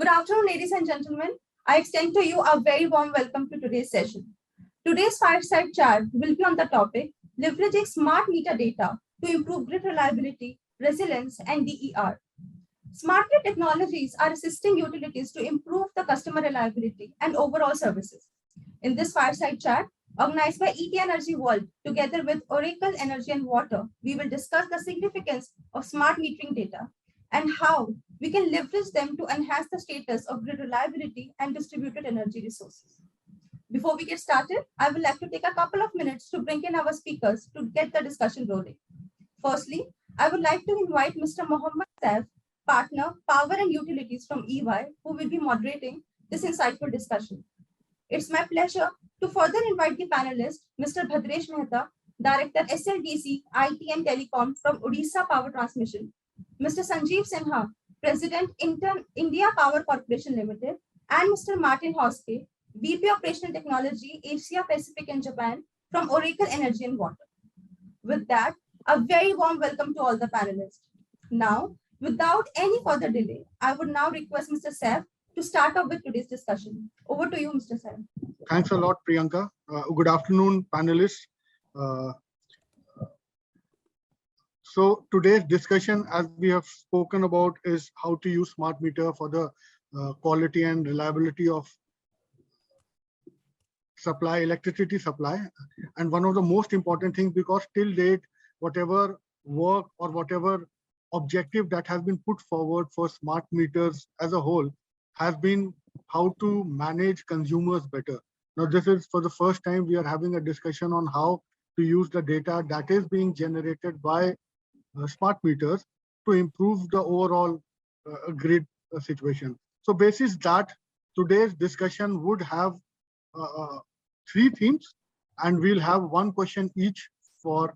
Good afternoon, ladies and gentlemen. I extend to you a very warm welcome to today's session. Today's fireside chat will be on the topic leveraging smart meter data to improve grid reliability, resilience, and DER. Smart grid technologies are assisting utilities to improve the customer reliability and overall services. In this fireside chat, organized by ETEnergyworld together with Oracle Energy and Water, we will discuss the significance of smart metering data and how we can leverage them to enhance the status of grid reliability and distributed energy resources. Before we get started, I would like to take a couple of minutes to bring in our speakers to get the discussion rolling. Firstly, I would like to invite Mr. Mohammed Saif, Partner, Power and Utilities from EY, who will be moderating this insightful discussion. It's my pleasure to further invite the panelist, Mr. Bhadresh Mehta, Director SLDC, IT and Telecom from Odisha Power Transmission, Mr. Sanjeev Sinha, President, India Power Corporation Limited, and Mr. Martin Hoske, VP Operational Technology, Asia Pacific and Japan from Oracle Energy and Water. With that, a very warm welcome to all the panelists. Now, without any further delay, I would now request Mr. Saif to start off with today's discussion. Over to you, Mr. Saif. Thanks a lot, Priyanka. Good afternoon, panelists. So today's discussion, as we have spoken about, is how to use smart meter for the quality and reliability of supply, electricity supply. And one of the most important things, because till date, whatever work or whatever objective that has been put forward for smart meters as a whole has been how to manage consumers better. Now, this is for the first time we are having a discussion on how to use the data that is being generated by smart meters to improve the overall grid situation. So basis that, today's discussion would have three themes, and we'll have one question each for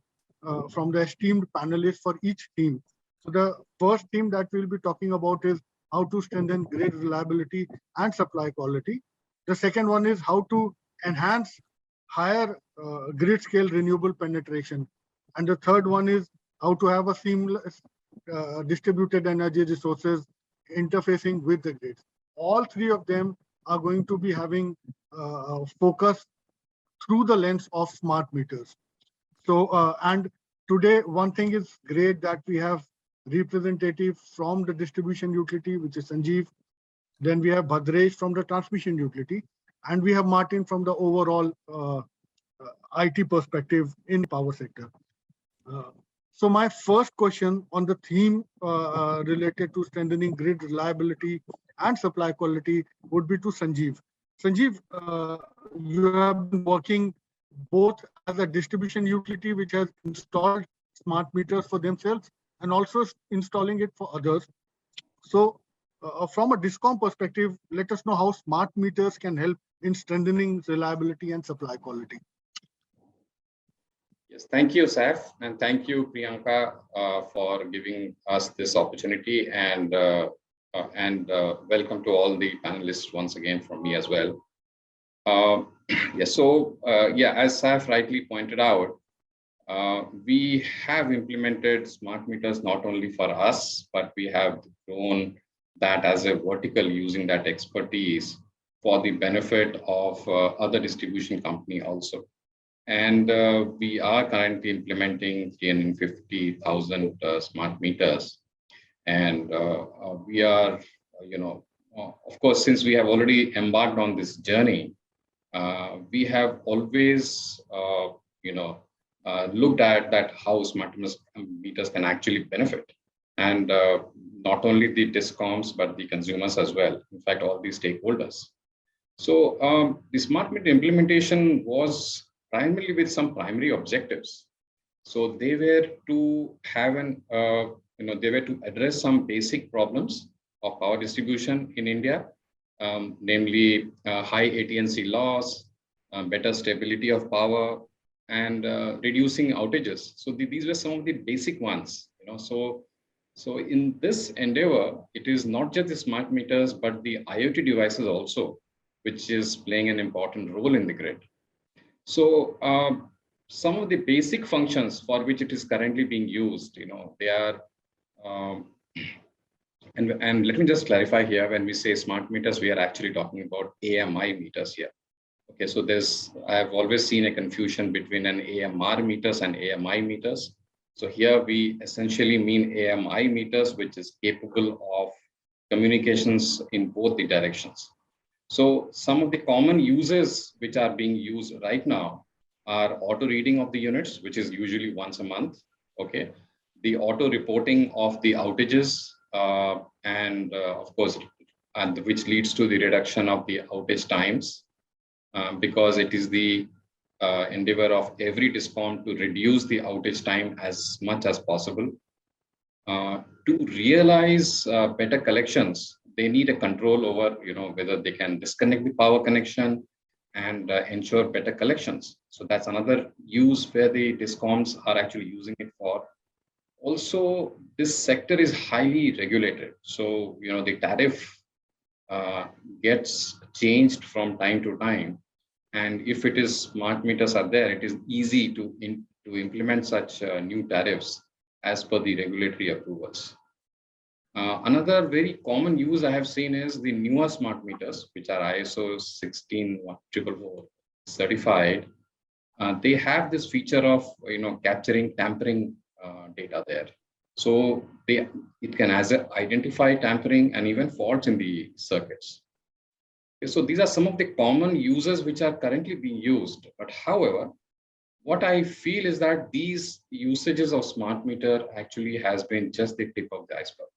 from the esteemed panelists for each theme. So the first theme that we'll be talking about is how to strengthen grid reliability and supply quality. The second one is how to enhance higher grid scale renewable penetration. And the third one is how to have a seamless distributed energy resources interfacing with the grid. All three of them are going to be having focus through the lens of smart meters. So, and today, one thing is great that we have representative from the distribution utility, which is Sanjeev. Then we have Bhadresh from the transmission utility, and we have Martin from the overall IT perspective in the power sector. So my first question on the theme related to strengthening grid reliability and supply quality would be to Sanjeev. Sanjeev, you have been working both as a distribution utility which has installed smart meters for themselves and also installing it for others. So from a DISCOM perspective, let us know how smart meters can help in strengthening reliability and supply quality. Yes, thank you, Saif, and thank you, Priyanka, for giving us this opportunity, and welcome to all the panelists once again from me as well. As Saif rightly pointed out, we have implemented smart meters not only for us, but we have grown that as a vertical using that expertise for the benefit of other distribution company also. And we are currently implementing 350,000 smart meters. And we are, of course, since we have already embarked on this journey, we have always, looked at that how smart meters can actually benefit. And not only the DISCOMs, but the consumers as well. In fact, all these stakeholders. So the smart meter implementation was primarily with some primary objectives. So they were to have they were to address some basic problems of power distribution in India, namely high AT&C loss, better stability of power, and reducing outages. So these were some of the basic ones. So in this endeavor, it is not just the smart meters, but the IoT devices also, which is playing an important role in the grid. So some of the basic functions for which it is currently being used, they are And let me just clarify here, when we say smart meters, we are actually talking about AMI meters here. Okay, so I've always seen a confusion between an AMR meters and AMI meters. So here we essentially mean AMI meters, which is capable of communications in both the directions. So some of the common uses which are being used right now are auto reading of the units, which is usually once a month. Okay, the auto reporting of the outages, and of course, and which leads to the reduction of the outage times, because it is the endeavor of every DISCOM to reduce the outage time as much as possible. To realize better collections, they need a control over, whether they can disconnect the power connection and ensure better collections. So that's another use where the DISCOMs are actually using it for. Also, this sector is highly regulated. So, the tariff gets changed from time to time. And if it is smart meters are there, it is easy to implement such new tariffs as per the regulatory approvals. Another very common use I have seen is the newer smart meters, which are ISO 16444 certified. They have this feature of capturing tampering data there. So it can identify tampering and even faults in the circuits. Okay, so these are some of the common uses which are currently being used. But however, what I feel is that these usages of smart meter actually has been just the tip of the iceberg.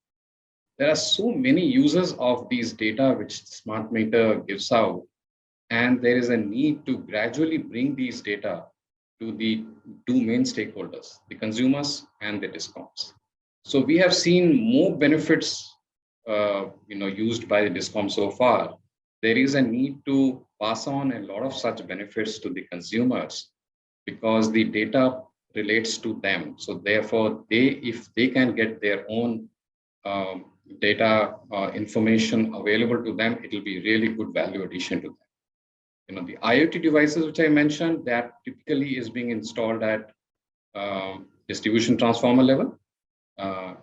There are so many uses of these data which smart meter gives out, and there is a need to gradually bring these data to the two main stakeholders, the consumers and the DISCOMs. So we have seen more benefits used by the DISCOM so far. There is a need to pass on a lot of such benefits to the consumers because the data relates to them. So therefore, if they can get their own data information available to them, it will be really good value addition to them. The IoT devices which I mentioned, that typically is being installed at distribution transformer level,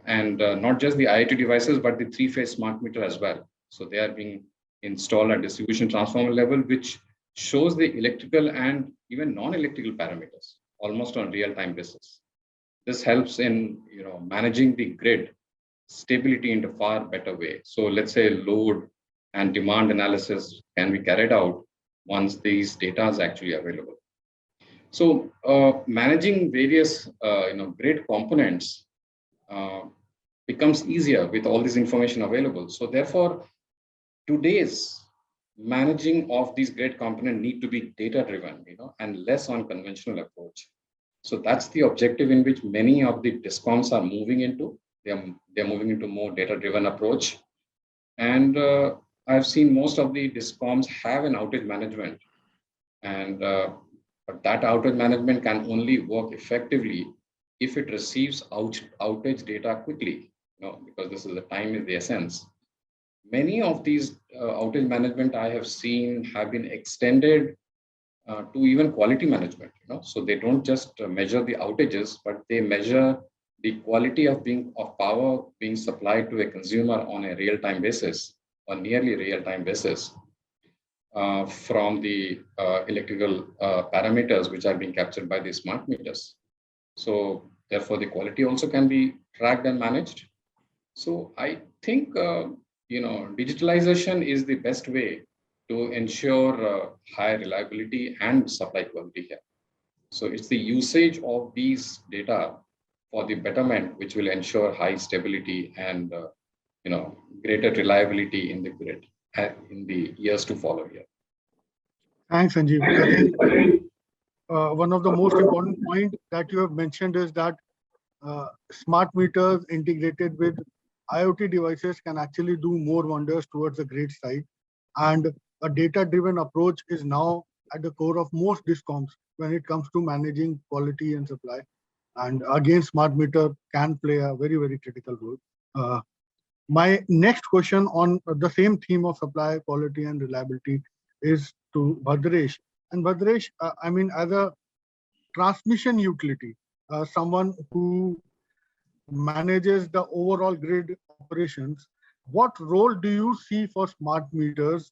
and not just the IoT devices, but the three-phase smart meter as well. So they are being installed at distribution transformer level, which shows the electrical and even non-electrical parameters almost on real-time basis. This helps in managing the grid stability in a far better way. So let's say load and demand analysis can be carried out once these data is actually available. So managing various grid components becomes easier with all this information available. So therefore, today's managing of these grid components need to be data driven, and less on conventional approach. So that's the objective in which many of the DISCOMs are moving into. They're moving into more data driven approach. And I've seen most of the DISCOMs have an outage management, and but that outage management can only work effectively if it receives outage data quickly, because this is the time is the essence. Many of these outage management I have seen have been extended to even quality management. So they don't just measure the outages, but they measure the quality of power being supplied to a consumer on a real-time basis or nearly real-time basis from the electrical parameters which are being captured by the smart meters. So therefore, the quality also can be tracked and managed. So I think digitalization is the best way to ensure high reliability and supply quality here. So it's the usage of these data for the betterment, which will ensure high stability and greater reliability in the grid in the years to follow here. Thanks, Sanjeev. I think one of the most important points that you have mentioned is that smart meters integrated with IoT devices can actually do more wonders towards the grid side. And a data-driven approach is now at the core of most DISCOMs when it comes to managing quality and supply. And again, smart meter can play a very, very critical role. My next question on the same theme of supply, quality, and reliability is to Bhadresh. And Bhadresh, as a transmission utility, someone who manages the overall grid operations, what role do you see for smart meters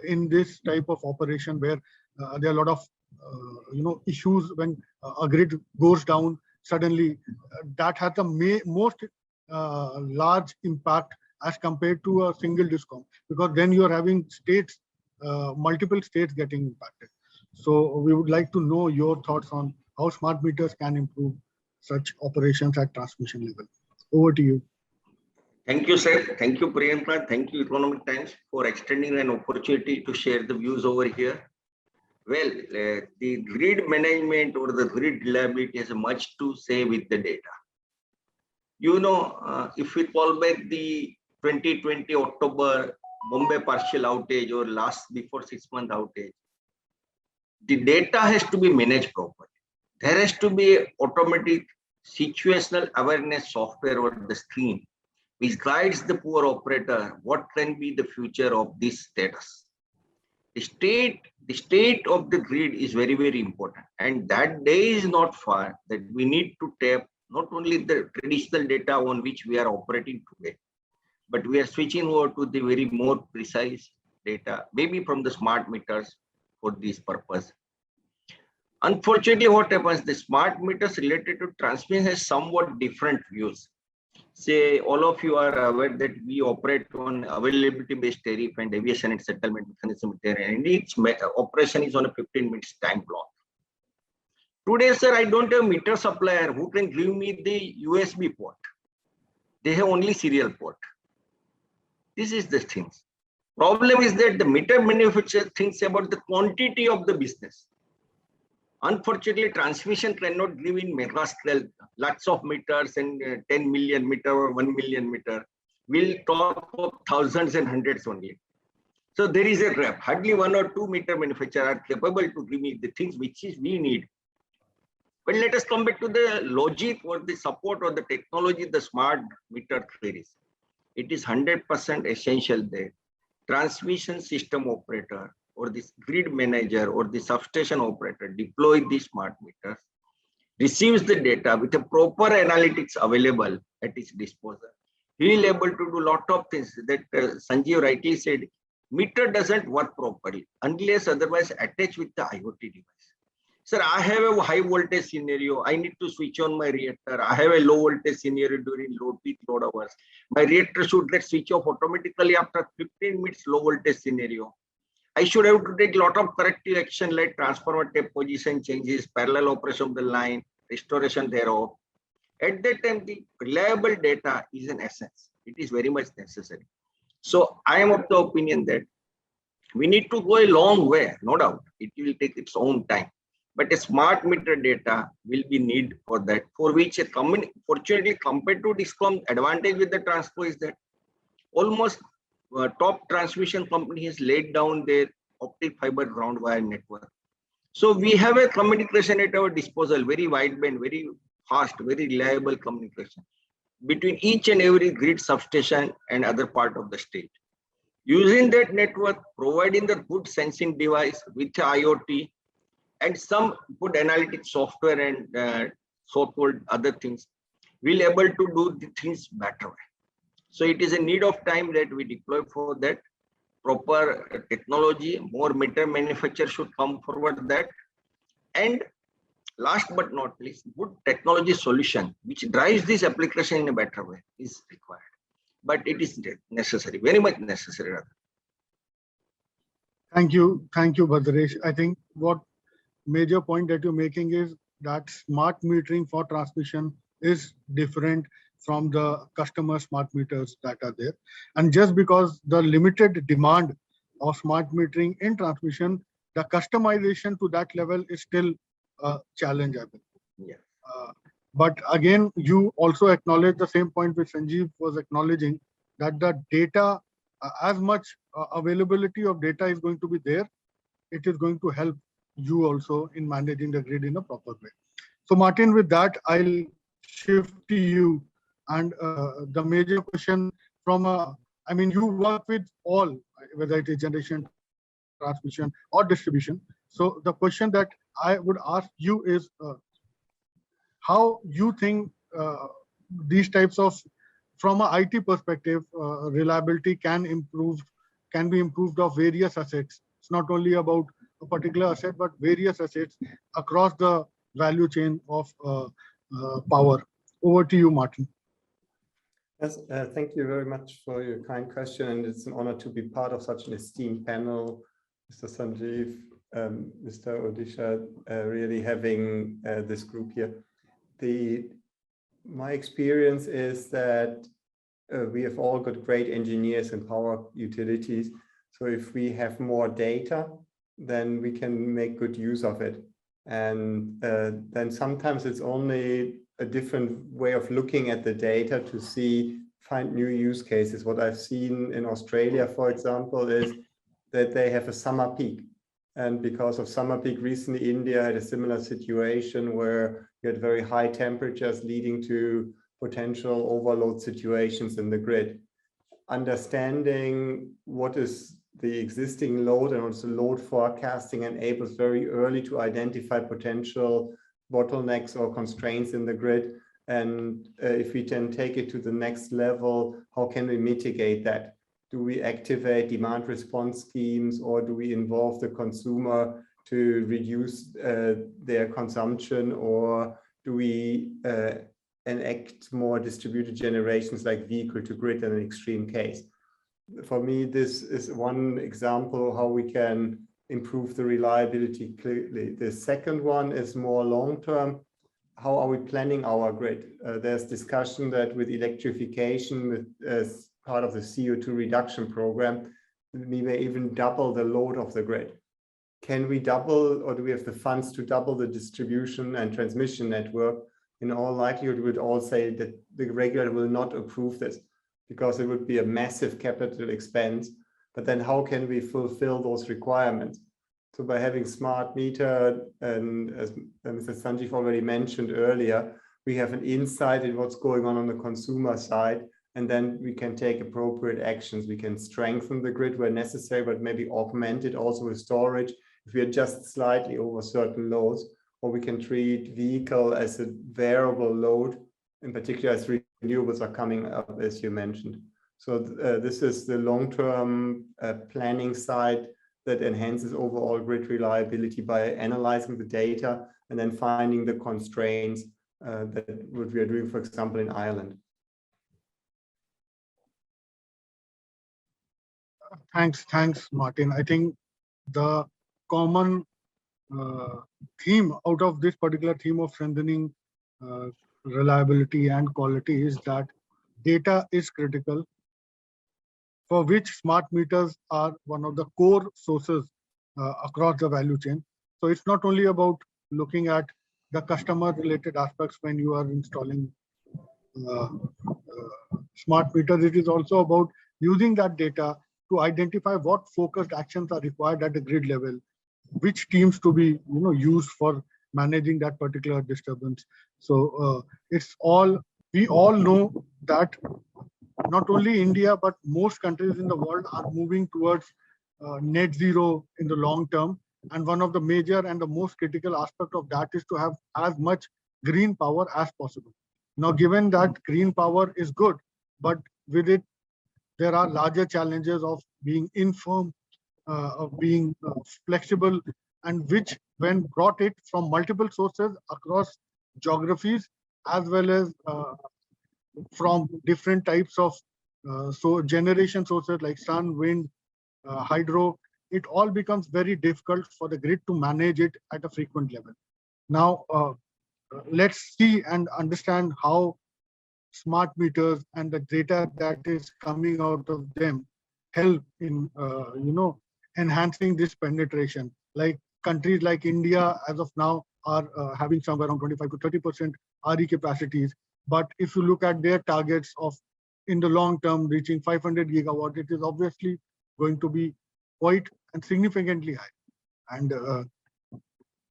in this type of operation where there are a lot of issues when a grid goes down suddenly? That has the most large impact as compared to a single discom, because then you are having states, multiple states getting impacted. So we would like to know your thoughts on how smart meters can improve such operations at transmission level. Over to you. Thank you, sir. Thank you, Priyanka. Thank you, Economic Times, for extending an opportunity to share the views over here. Well, the grid management or the grid reliability has much to say with the data. You know, if we call back the 2020 October Bombay partial outage or last before 6-month outage, the data has to be managed properly. There has to be automatic situational awareness software on the screen which guides the poor operator what can be the future of this status. The state of the grid is very, very important, and that day is not far that we need to tap not only the traditional data on which we are operating today, but we are switching over to the very more precise data, maybe from the smart meters for this purpose. Unfortunately, what happens, the smart meters related to transmission has somewhat different views. Say, all of you are aware that we operate on availability-based tariff and deviation and settlement mechanism, and each operation is on a 15 minutes time block. Today, sir, I don't have meter supplier who can give me the USB port. They have only serial port. This is the thing. Problem is that the meter manufacturer thinks about the quantity of the business. Unfortunately, transmission cannot give in mega scale, lots of meters and 10 million meter or 1 million meter. We'll talk of thousands and hundreds only. So there is a gap. Hardly 1 or 2 meter manufacturers are capable to give me the things which is we need. But let us come back to the logic or the support or the technology the smart meter carries. It is 100% essential that transmission system operator or this grid manager or the substation operator deploy these smart meters, receives the data with a proper analytics available at his disposal. He will able to do a lot of things that Sanjeev rightly said, meter doesn't work properly unless otherwise attached with the IoT device. Sir, I have a high voltage scenario. I need to switch on my reactor. I have a low voltage scenario during load peak load hours. My reactor should get switch off automatically after 15 minutes low voltage scenario. I should have to take a lot of corrective action like transformer tape position changes, parallel operation of the line, restoration thereof. At that time, the reliable data is an essence. It is very much necessary. So I am of the opinion that we need to go a long way, no doubt. It will take its own time. But a smart meter data will be need for that, for which a fortunately compared to Discom, advantage with the Transco is that almost top transmission company has laid down their optic fiber ground wire network. So we have a communication at our disposal, very wideband, very fast, very reliable communication between each and every grid substation and other part of the state. Using that network, providing the good sensing device with IoT and some good analytics software and so-called other things, we'll able to do the things better way. So it is a need of time that we deploy for that proper technology. More meter manufacturers should come forward that. And last but not least, good technology solution which drives this application in a better way is required. But it is necessary, very much necessary. Thank you, Bhadresh. I think what major point that you're making is that smart metering for transmission is different from the customer smart meters that are there. And just because the limited demand of smart metering in transmission, the customization to that level is still a challenge, I believe. Yeah. But again, you also acknowledge the same point which Sanjeev was acknowledging, that the data, as much availability of data is going to be there, it is going to help you also in managing the grid in a proper way. So Martin, with that, I'll shift to you. And the major question from, I mean, you work with all, whether it is generation, transmission or distribution. So the question that I would ask you is how you think these types of from an IT perspective, reliability can be improved of various assets. It's not only about a particular asset, but various assets across the value chain of power. Over to you, Martin. Yes, thank you very much for your kind question, and it's an honor to be part of such an esteemed panel. Mr. Sanjeev, Mr. Odisha, really having this group here. My experience is that we have all got great engineers in power utilities. So if we have more data, then we can make good use of it. And then sometimes it's only a different way of looking at the data to find new use cases. What I've seen in Australia, for example, is that they have a summer peak. And because of summer peak, recently India had a similar situation where you had very high temperatures leading to potential overload situations in the grid. Understanding what is the existing load and also load forecasting enables very early to identify potential bottlenecks or constraints in the grid. And if we can take it to the next level, how can we mitigate that? Do we activate demand response schemes, or do we involve the consumer to reduce their consumption, or do we enact more distributed generations like vehicle to grid in an extreme case? For me, this is one example of how we can improve the reliability clearly. The second one is more long-term. How are we planning our grid? There's discussion that with electrification, as part of the CO2 reduction program, we may even double the load of the grid. Can we double, or do we have the funds to double the distribution and transmission network? In all likelihood, we would all say that the regulator will not approve this because it would be a massive capital expense. But then how can we fulfill those requirements? So by having smart meter, and as Mr. Sanjeev already mentioned earlier, we have an insight in what's going on the consumer side, and then we can take appropriate actions. We can strengthen the grid where necessary, but maybe augment it also with storage if we are just slightly over certain loads, or we can treat vehicle as a variable load, in particular as renewables are coming up, as you mentioned. So this is the long-term planning side that enhances overall grid reliability by analyzing the data and then finding the constraints that what we are doing, for example, in Ireland. Thanks, Martin. I think the common theme out of this particular theme of strengthening reliability and quality is that data is critical, for which smart meters are one of the core sources across the value chain. So it's not only about looking at the customer related aspects when you are installing smart meters. It is also about using that data to identify what focused actions are required at the grid level, which teams to be used for managing that particular disturbance. So we all know that not only India, but most countries in the world are moving towards net zero in the long term. And one of the major and the most critical aspect of that is to have as much green power as possible. Now, given that green power is good, but with it, there are larger challenges of being infirm, of being flexible, and which, when brought it from multiple sources across geographies, as well as from different types of generation sources like sun, wind, hydro, it all becomes very difficult for the grid to manage it at a frequent level. Now, let's see and understand how smart meters and the data that is coming out of them help in enhancing this penetration. Like countries like India, as of now, are having somewhere around 25 to 30% RE capacities. But if you look at their targets of in the long term reaching 500 gigawatt, it is obviously going to be quite and significantly high. And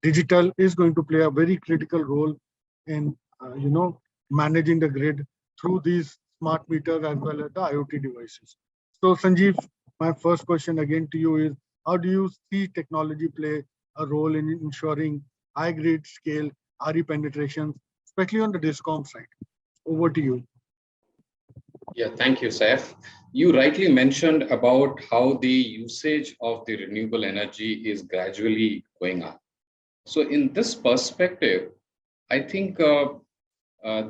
digital is going to play a very critical role in managing the grid through these smart meters as well as the IoT devices. So Sanjeev, my first question again to you is, how do you see technology play a role in ensuring high grid scale RE penetrations, especially on the DISCOM side? Over to you. Yeah, thank you, Saif. You rightly mentioned about how the usage of the renewable energy is gradually going up. So in this perspective, I think the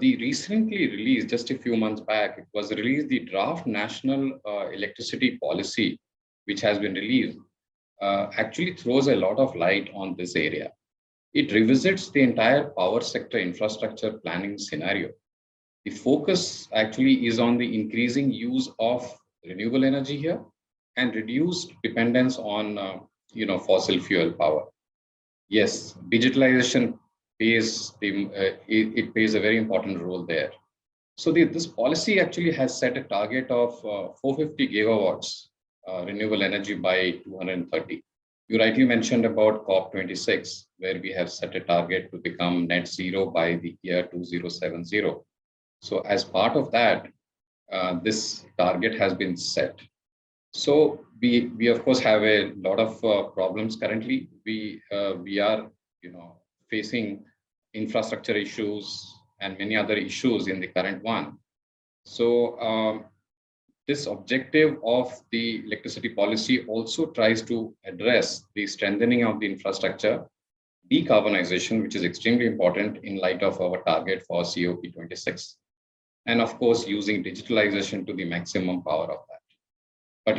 recently released, just a few months back, it was released the draft national electricity policy, which has been released, actually throws a lot of light on this area. It revisits the entire power sector infrastructure planning scenario. The focus actually is on the increasing use of renewable energy here and reduced dependence on fossil fuel power. Yes, digitalization it plays a very important role there. So this policy actually has set a target of 450 gigawatts renewable energy by 2030. You rightly mentioned about COP26, where we have set a target to become net zero by the year 2070. So as part of that, this target has been set. So we of course have a lot of problems currently. We are facing infrastructure issues and many other issues in the current one. So this objective of the electricity policy also tries to address the strengthening of the infrastructure, decarbonization, which is extremely important in light of our target for COP26, and of course using digitalization to the maximum power of that. But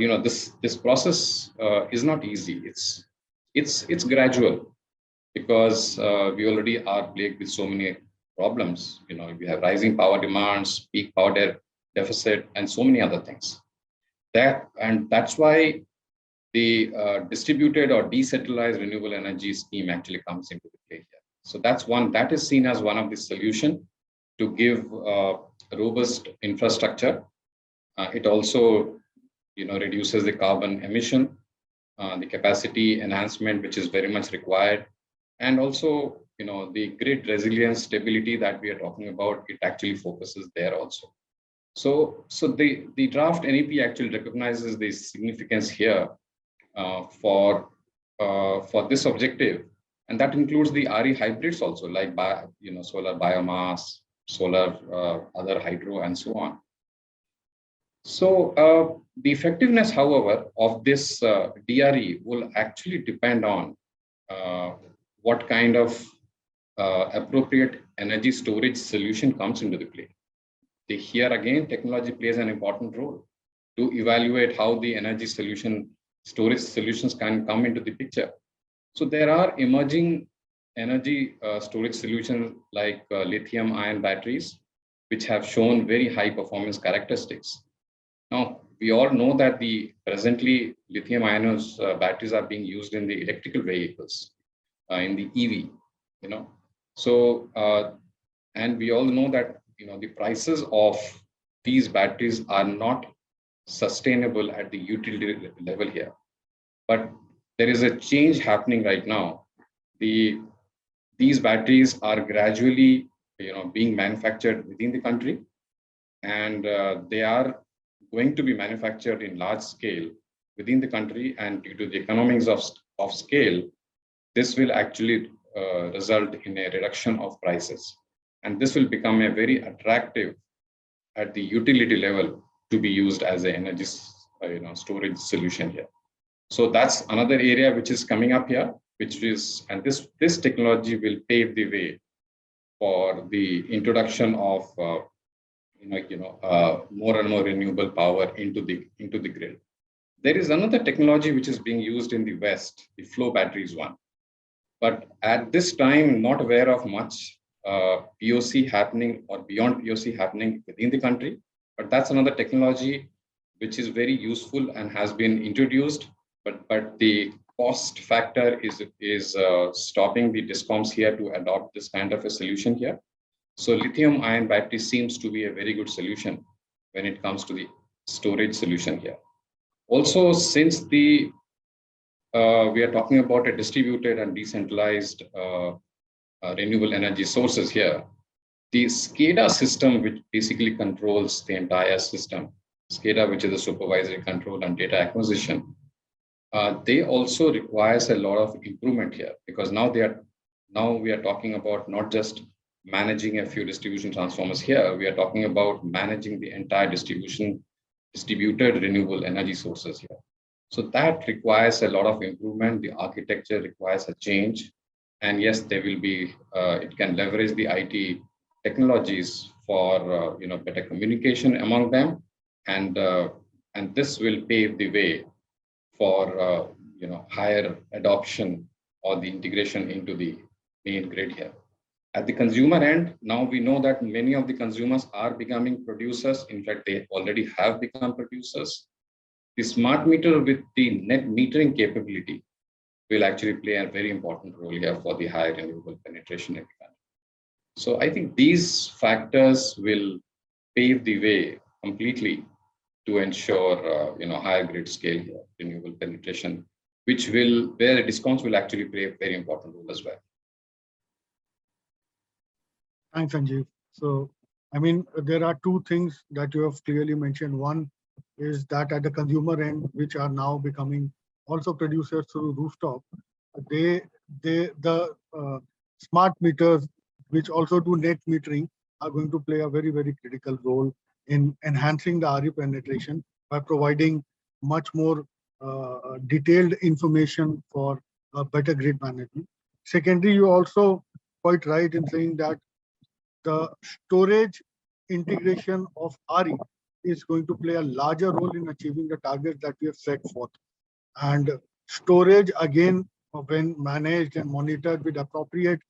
this process is not easy. It's gradual, because we already are plagued with so many problems. We have rising power demands, peak power deficit, and so many other things. That's why the distributed or decentralized renewable energy scheme actually comes into the play here. So that is seen as one of the solution to give robust infrastructure. It also reduces the carbon emission, the capacity enhancement, which is very much required. And also, the grid resilience stability that we are talking about, it actually focuses there also. So the draft NEP actually recognizes the significance here for this objective, and that includes the RE hybrids also, like solar biomass, solar, other hydro, and so on. So the effectiveness, however, of this DRE will actually depend on what kind of appropriate energy storage solution comes into the play. Here again, technology plays an important role to evaluate how the energy storage solutions can come into the picture. So there are emerging energy storage solutions like lithium-ion batteries, which have shown very high performance characteristics. Now, we all know that presently lithium-ion batteries are being used in the electrical vehicles, in the EV, So, and we all know that the prices of these batteries are not sustainable at the utility level here. But there is a change happening right now. These batteries are gradually being manufactured within the country, and they are going to be manufactured in large scale within the country. And due to the economics of scale, this will actually result in a reduction of prices. And this will become a very attractive at the utility level to be used as an energy storage solution here. So that's another area which is coming up here, and this technology will pave the way for the introduction of more and more renewable power into the grid. There is another technology which is being used in the West, the flow batteries one. But at this time, not aware of much POC happening or beyond POC happening within the country. But that's another technology which is very useful and has been introduced. But the cost factor is stopping the discoms here to adopt this kind of a solution here. So lithium-ion battery seems to be a very good solution when it comes to the storage solution here. Also, since we are talking about a distributed and decentralized renewable energy sources here, the SCADA system, which basically controls the entire system, SCADA, which is the supervisory control and data acquisition, they also requires a lot of improvement here, because now we are talking about not just managing a few distribution transformers here. We are talking about managing the entire distributed renewable energy sources here. So that requires a lot of improvement. The architecture requires a change. And yes, there will be, it can leverage the IT technologies for better communication among them. And this will pave the way for higher adoption or the integration into the main grid here. At the consumer end, now we know that many of the consumers are becoming producers. In fact, they already have become producers. The smart meter with the net metering capability will actually play a very important role here for the higher renewable penetration. So I think these factors will pave the way completely to ensure higher grid scale here, renewable penetration, where discounts will actually play a very important role as well. Thanks, Sanjeev. So, I mean, there are two things that you have clearly mentioned. One is that at the consumer end, which are now becoming also producers through rooftop, the smart meters, which also do net metering, are going to play a very, very critical role in enhancing the RE penetration by providing much more detailed information for better grid management. Secondly, you also quite right in saying that the storage integration of RE is going to play a larger role in achieving the targets that we have set forth. And storage, again, when managed and monitored with appropriate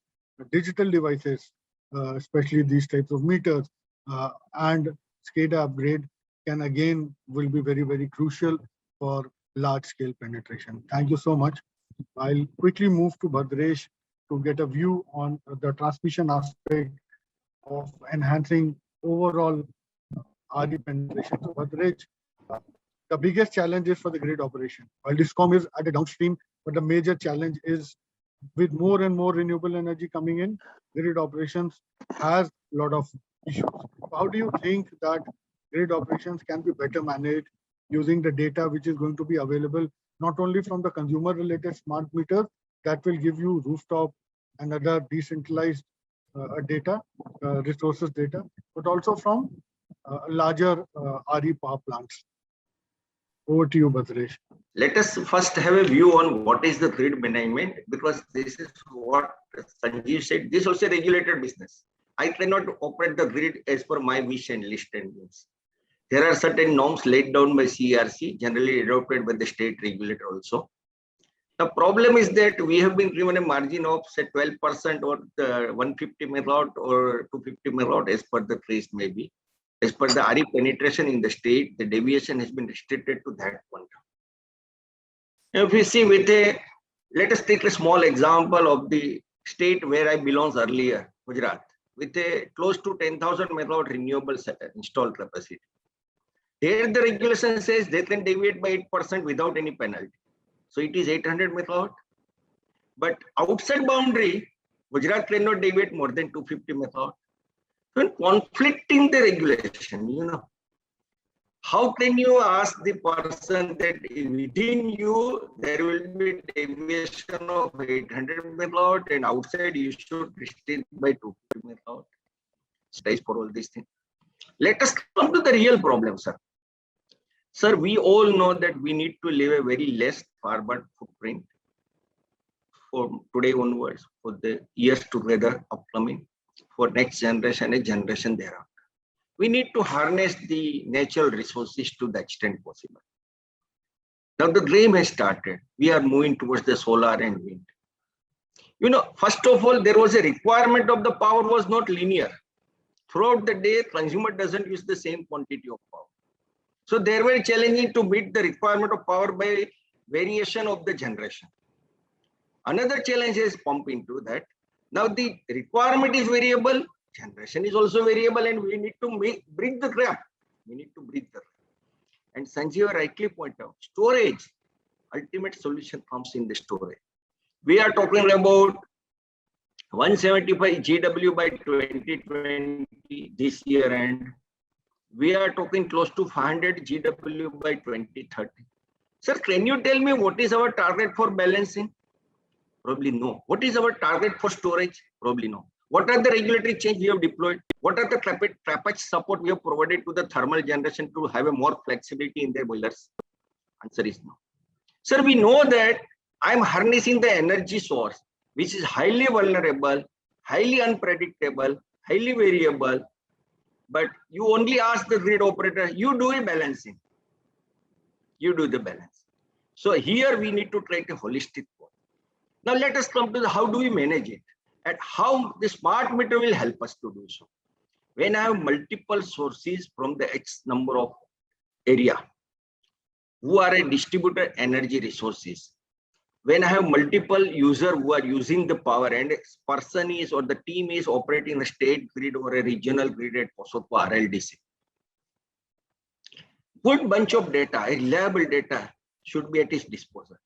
digital devices, especially these types of meters, and SCADA upgrade will be very, very crucial for large scale penetration. Thank you so much. I'll quickly move to Bhadresh to get a view on the transmission aspect of enhancing overall RE penetration. So Bhadresh, the biggest challenge is for the grid operation. While DISCOM is at a downstream, but the major challenge is with more and more renewable energy coming in, grid operations has a lot of issues. How do you think that grid operations can be better managed using the data which is going to be available, not only from the consumer related smart meters that will give you rooftop and other decentralized resources data, but also from larger RE power plants? Over to you, Bhadresh. Let us first have a view on what is the grid management, because this is what Sanjeev said. This is also a regulated business. I cannot operate the grid as per my wish and list and whims. There are certain norms laid down by CERC, generally adopted by the state regulator also. The problem is that we have been given a margin of say 12% or the 150 megawatt or 250 megawatt as per the case maybe. As per the RE penetration in the state, the deviation has been restricted to that quantum. If we see let us take a small example of the state where I belongs earlier, Gujarat, with a close to 10,000 megawatt renewable installed capacity. There the regulation says they can deviate by 8% without any penalty. So it is 800 megawatt. But outside boundary, Gujarat cannot deviate more than 250 megawatt. When conflicting the regulation, how can you ask the person that within you there will be deviation of 800 megawatt and outside you should restrict by 250 megawatt? Stays for all these things. Let us come to the real problem, sir. Sir, we all know that we need to leave a very less carbon footprint for today onwards, for the years together upcoming, for next generation and generation thereafter. We need to harness the natural resources to the extent possible. Now the game has started. We are moving towards the solar and wind. First of all, there was a requirement of the power was not linear. Throughout the day, consumer doesn't use the same quantity of power. So they were challenging to meet the requirement of power by variation of the generation. Another challenge is pump into that. Now the requirement is variable, generation is also variable, and we need to bridge the gap. And Sanjeev rightly pointed out, storage, ultimate solution comes in the storage. We are talking about 175 GW by 2020 this year, and we are talking close to 500 GW by 2030. Sir, can you tell me what is our target for balancing? Probably no. What is our target for storage? Probably no. What are the regulatory change we have deployed? What are the trappage support we have provided to the thermal generation to have a more flexibility in their boilers? Answer is no. Sir, we know that I'm harnessing the energy source, which is highly vulnerable, highly unpredictable, highly variable, but you only ask the grid operator, you do a balancing. You do the balance. So here we need to take a holistic approach. Now let us come to the how do we manage it and how the smart meter will help us to do so. When I have multiple sources from the X number of area who are a distributed energy resources, when I have multiple users who are using the power and a person is or the team is operating a state grid or a regional grid at POSOPO RLDC, good bunch of data, reliable data should be at its disposal.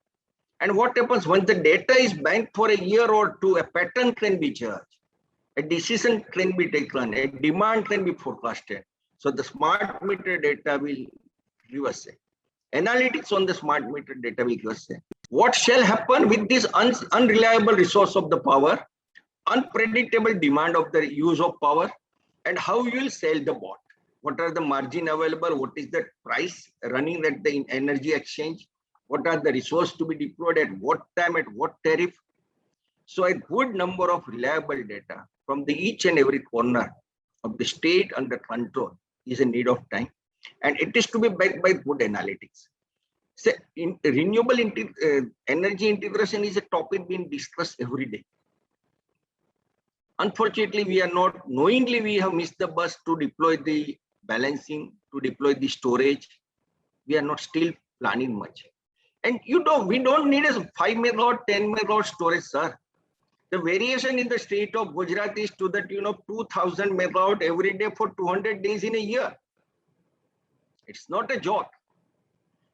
And what happens when the data is banked for a year or two, a pattern can be judged, a decision can be taken, a demand can be forecasted. So the smart meter data will give us analytics on the smart meter data will give us what shall happen with this unreliable resource of the power, unpredictable demand of the use of power, and how you will sell the bot. What are the margin available? What is the price running at the energy exchange? What are the resources to be deployed at what time, at what tariff? So a good number of reliable data from the each and every corner of the state under control is in need of time. And it is to be backed by good analytics. So renewable energy integration is a topic being discussed every day. Unfortunately, we are not, knowingly we have missed the bus to deploy the balancing, to deploy the storage. We are not still planning much. And we don't need a 5 megawatt, 10 megawatt storage, sir. The variation in the state of Gujarat is to the tune of 2000 megawatt every day for 200 days in a year. It's not a joke.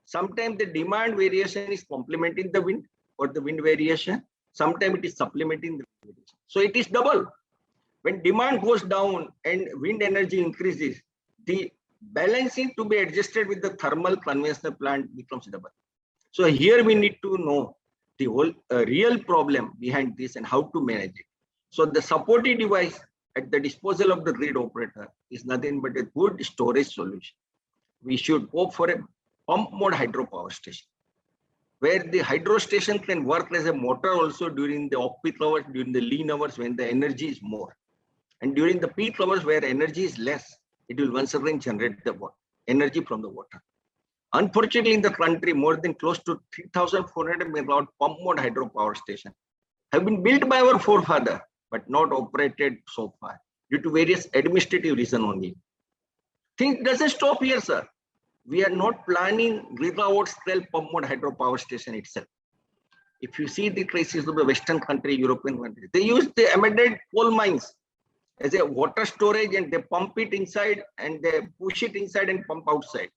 Sometimes the demand variation is complementing the wind or the wind variation. Sometimes it is supplementing the variation. So it is double. When demand goes down and wind energy increases, the balancing to be adjusted with the thermal conventional plant becomes double. So here we need to know the whole real problem behind this and how to manage it. So the supporting device at the disposal of the grid operator is nothing but a good storage solution. We should go for a pump mode hydropower station, where the hydro station can work as a motor also during the off-peak hours, during the lean hours when the energy is more. And during the peak hours where energy is less, it will once again generate the energy from the water. Unfortunately, in the country, more than close to 3,400 megawatt pump mode hydropower station have been built by our forefather, but not operated so far due to various administrative reasons only. Things doesn't stop here, sir. We are not planning gigawatt scale pump mode hydropower station itself. If you see the traces of the Western country, European countries, they use the embedded coal mines as a water storage and they pump it inside and they push it inside and pump outside.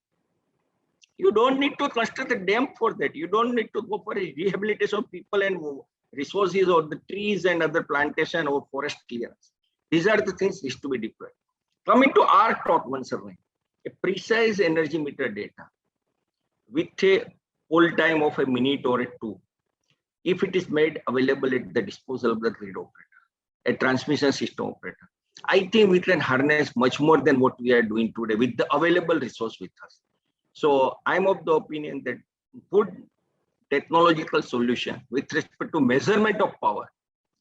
You don't need to construct a dam for that. You don't need to go for a rehabilitation of people and resources or the trees and other plantation or forest clearance. These are the things which to be deployed. Coming to our talk once again, a precise energy meter data with a hold time of a minute or a two, if it is made available at the disposal of the grid operator, a transmission system operator, I think we can harness much more than what we are doing today with the available resource with us. So I'm of the opinion that good technological solution with respect to measurement of power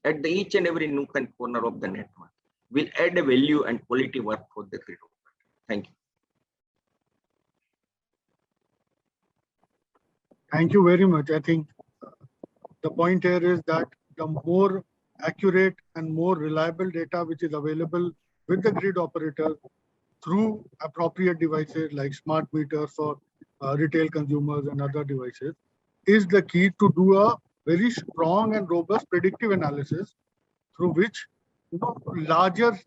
at the each and every nook and corner of the network will add a value and quality work for the grid operator. Thank you. Thank you very much. I think the point here is that the more accurate and more reliable data which is available with the grid operator through appropriate devices like smart meters for retail consumers and other devices is the key to do a very strong and robust predictive analysis through which larger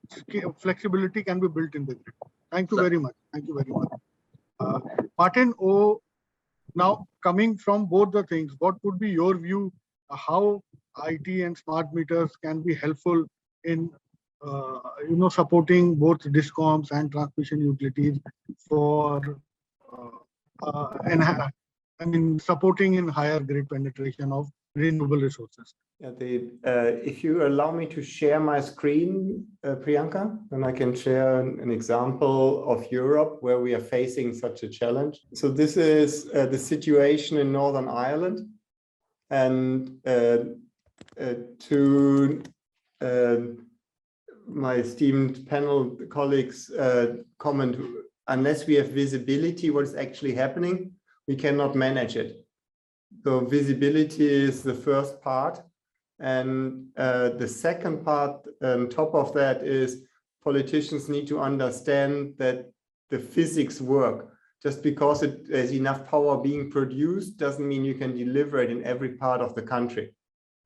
scale flexibility can be built in the grid. Thank you very much. Thank you very much. Martin, now coming from both the things, what would be your view how IT and smart meters can be helpful in supporting both discoms and transmission utilities for supporting in higher grid penetration of renewable resources. Yeah, if you allow me to share my screen, Priyanka, then I can share an example of Europe where we are facing such a challenge. So this is the situation in Northern Ireland. And to my esteemed panel colleagues comment, unless we have visibility what is actually happening, we cannot manage it. So visibility is the first part. And the second part on top of that is politicians need to understand that the physics work. Just because there's enough power being produced doesn't mean you can deliver it in every part of the country.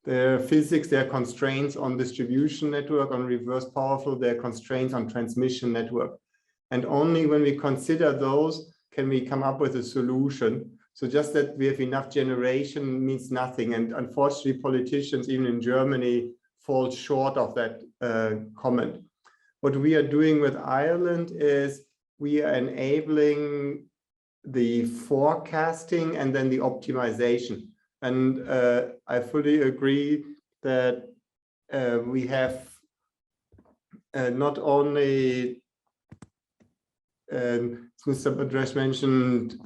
There are physics, there are constraints on distribution network, on reverse power flow, there are constraints on transmission network. And only when we consider those can we come up with a solution. So just that we have enough generation means nothing. And unfortunately, politicians, even in Germany, fall short of that comment. What we are doing with Ireland is we are enabling the forecasting and then the optimization. And I fully agree that we have not only Mr. Badresh mentioned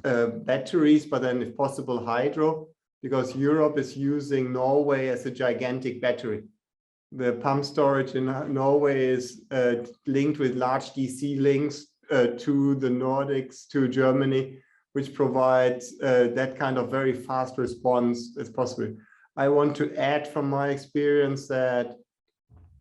batteries, but then if possible hydro, because Europe is using Norway as a gigantic battery. The pump storage in Norway is linked with large DC links to the Nordics, to Germany, which provides that kind of very fast response as possible. I want to add from my experience that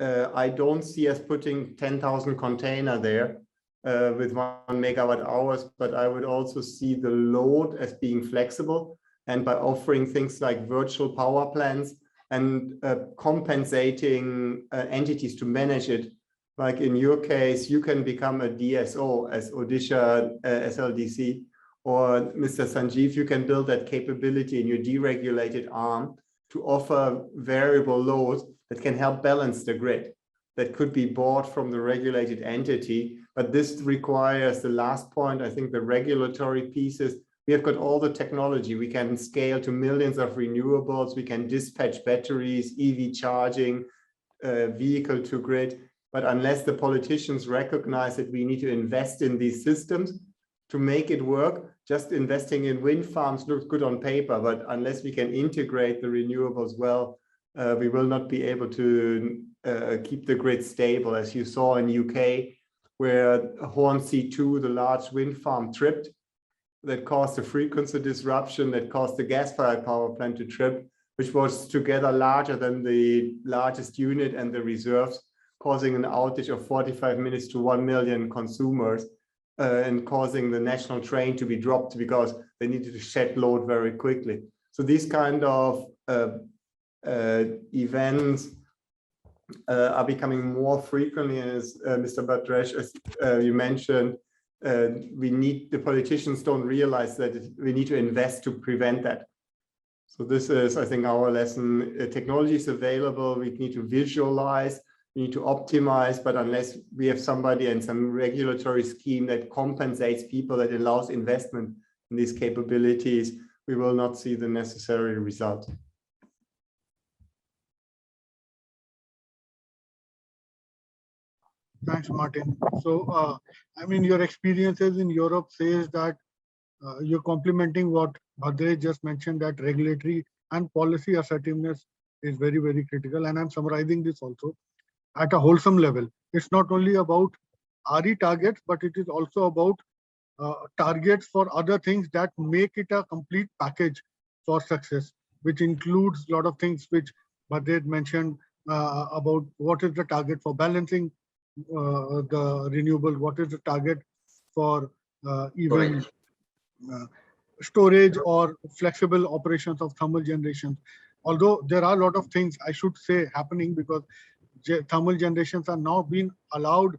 I don't see us putting 10,000 container there with 1 megawatt hours, but I would also see the load as being flexible, and by offering things like virtual power plants and compensating entities to manage it. Like in your case, you can become a DSO as Odisha SLDC, or Mr. Sanjeev, you can build that capability in your deregulated arm to offer variable loads that can help balance the grid. That could be bought from the regulated entity. But this requires the last point, I think the regulatory pieces. We have got all the technology. We can scale to millions of renewables. We can dispatch batteries, EV charging, vehicle to grid. But unless the politicians recognize that we need to invest in these systems to make it work, just investing in wind farms looks good on paper. But unless we can integrate the renewables well, we will not be able to keep the grid stable. As you saw in UK, where Hornsea 2, the large wind farm, tripped, that caused a frequency disruption, that caused the gas-fired power plant to trip, which was together larger than the largest unit and the reserves, causing an outage of 45 minutes to 1 million consumers, and causing the national train to be dropped because they needed to shed load very quickly. So these kind of events are becoming more frequently, as Mr. Badresh, as you mentioned. The politicians don't realize that we need to invest to prevent that. So this is, I think, our lesson. Technology is available. We need to visualize, we need to optimize, but unless we have somebody and some regulatory scheme that compensates people, that allows investment in these capabilities, we will not see the necessary result. Thanks, Martin. So, I mean, your experiences in Europe says that you're complementing what Bhadrej just mentioned, that regulatory and policy assertiveness is very, very critical. And I'm summarizing this also at a wholesome level. It's not only about RE targets, but it is also about targets for other things that make it a complete package for success, which includes a lot of things which Bhadrej mentioned about what is the target for balancing the renewable, what is the target for even storage or flexible operations of thermal generation. Although there are a lot of things I should say happening, because thermal generations are now being allowed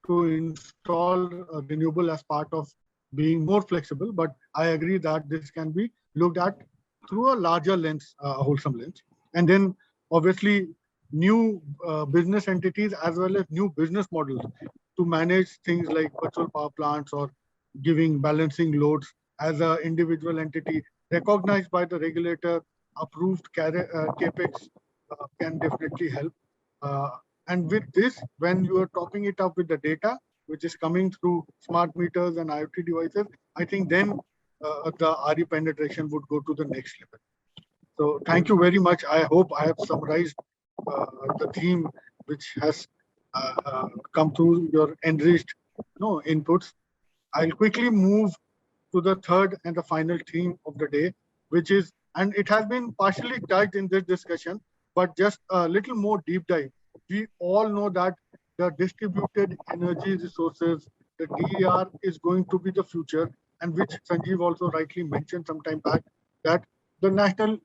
to install renewable as part of being more flexible, but I agree that this can be looked at through a larger lens, a wholesome lens. And then obviously new business entities as well as new business models to manage things like virtual power plants or giving balancing loads as an individual entity. recognized by the regulator, approved capex can definitely help. And with this, when you are topping it up with the data, which is coming through smart meters and IoT devices, I think then the RE penetration would go to the next level. So thank you very much. I hope I have summarized the theme which has come through your enriched inputs. I'll quickly move to the third and the final theme of the day, which is, and it has been partially touched in this discussion, but just a little more deep dive. We all know that the distributed energy resources, the DER, is going to be the future, and which Sanjeev also rightly mentioned some time back, that the national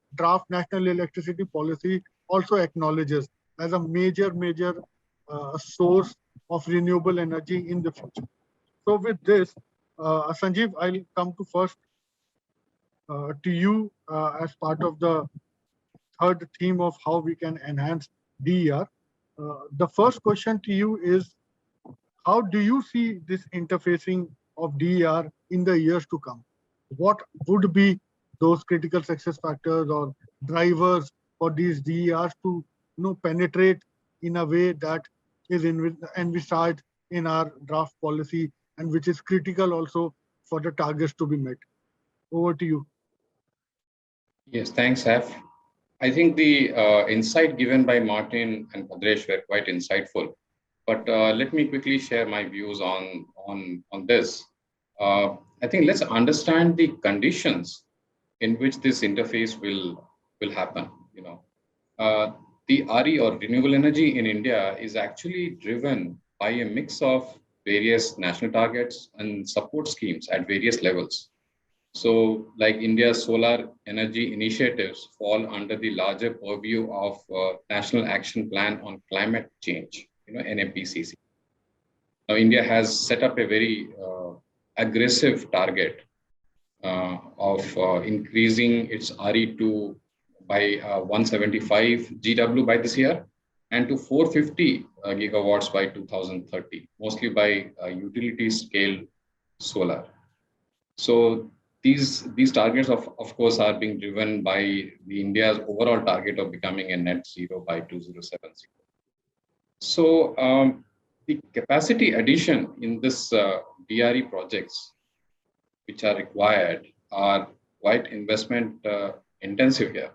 electricity policy also acknowledges as a major source of renewable energy in the future. So with this, Sanjeev, I'll come to first to you as part of the third theme of how we can enhance DER. The first question to you is, how do you see this interfacing of DER in the years to come? What would be those critical success factors or drivers for these DERs to penetrate in a way that is envisaged in our draft policy, and which is critical also for the targets to be met? Over to you. Yes, thanks, Saf. I think the insight given by Martin and Bhadresh were quite insightful. But let me quickly share my views on this. I think let's understand the conditions in which this interface will happen. The RE, or renewable energy, in India is actually driven by a mix of various national targets and support schemes at various levels. So, like India's solar energy initiatives fall under the larger purview of National Action Plan on Climate Change, NAPCC. Now, India has set up a very aggressive target of increasing its RE2 by 175 GW by this year, and to 450 gigawatts by 2030, mostly by utility scale solar. So these targets, of course, are being driven by the India's overall target of becoming a net zero by 2070. So the capacity addition in this DRE projects, which are required, are quite investment intensive here,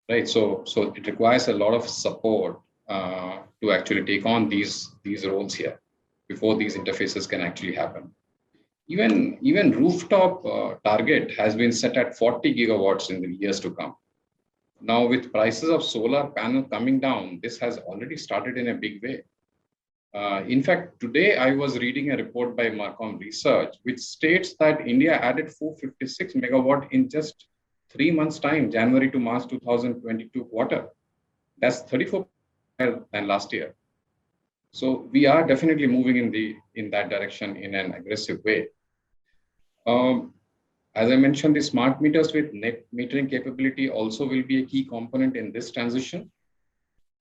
right? So it requires a lot of support to actually take on these roles here before these interfaces can actually happen. Even rooftop target has been set at 40 gigawatts in the years to come. Now, with prices of solar panel coming down, this has already started in a big way. In fact, today I was reading a report by Marcom Research, which states that India added 456 megawatt in just 3 months' time, January to March 2022 quarter. That's 34% than last year. So we are definitely moving in that direction in an aggressive way. As I mentioned, the smart meters with net metering capability also will be a key component in this transition.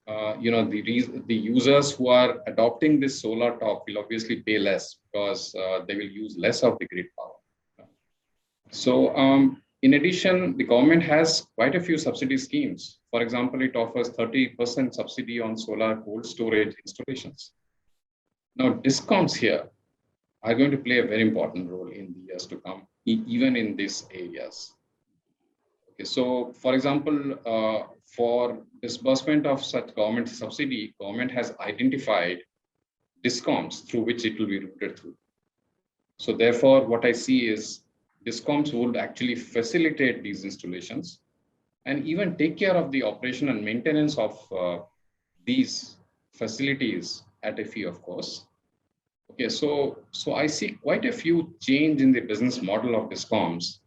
The users who are adopting this solar top will obviously pay less because they will use less of the grid power. So in addition, the government has quite a few subsidy schemes. For example, it offers 30% subsidy on solar cold storage installations. Now, discoms here are going to play a very important role in the years to come, even in these areas. Okay, so for example, for disbursement of such government subsidy, government has identified discoms through which it will be routed through. So therefore, what I see is discoms would actually facilitate these installations and even take care of the operation and maintenance of these facilities at a fee, of course. Okay, so I see quite a few change in the business model of discoms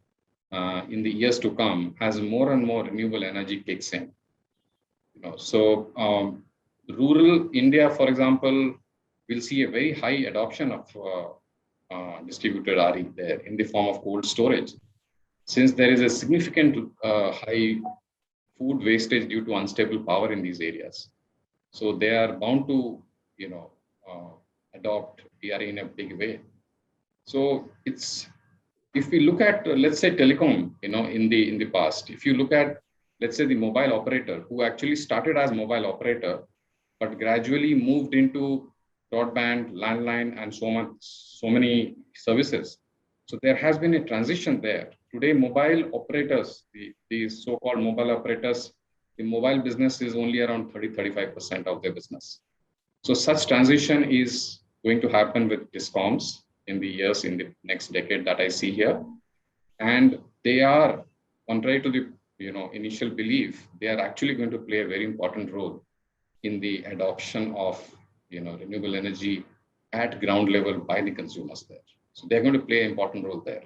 in the years to come as more and more renewable energy kicks in. So rural India, for example, will see a very high adoption of distributed RE there in the form of cold storage, since there is a significant high food wastage due to unstable power in these areas. So they are bound to, adopt DRE in a big way. So it's if we look at, let's say, telecom, in the past, if you look at, let's say, the mobile operator who actually started as mobile operator, but gradually moved into broadband, landline, and so many services. So there has been a transition there. Today, mobile operators, the so-called mobile operators, the mobile business is only around 30-35% of their business. So such transition is going to happen with discoms in the next decade that I see here. And they are, contrary to the initial belief, they are actually going to play a very important role in the adoption of renewable energy at ground level by the consumers there. So they're going to play an important role there.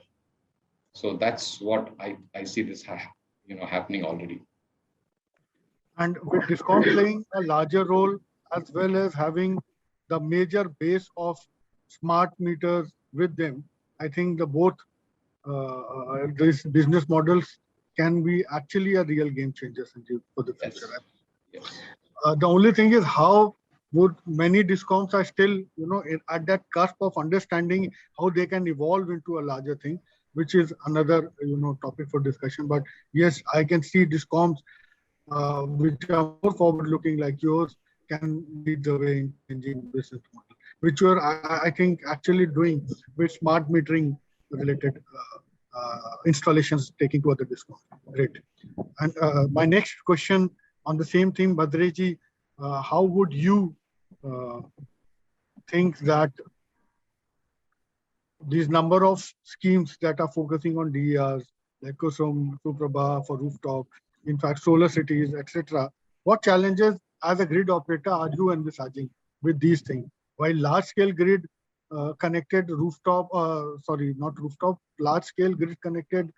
So that's what I see this happening already. And with DISCOM playing a larger role, as well as having the major base of smart meters with them, I think both these business models can be actually a real game changer, Sanjeev, for the future. Yes. The only thing is, how would many DISCOMs are still, at that cusp of understanding how they can evolve into a larger thing, which is another, topic for discussion. But yes, I can see DISCOMs which are more forward-looking like yours can lead the way in changing business model, which you're, I think, actually doing with smart metering related installations taking to other DISCOMs. Great. And my next question on the same theme, Badreji, how would you think that these number of schemes that are focusing on DERs, like Kusum, Suprabha for rooftop, in fact, solar cities, etc. What challenges as a grid operator are you envisaging with these things? While large-scale grid connected rooftop, large-scale grid connected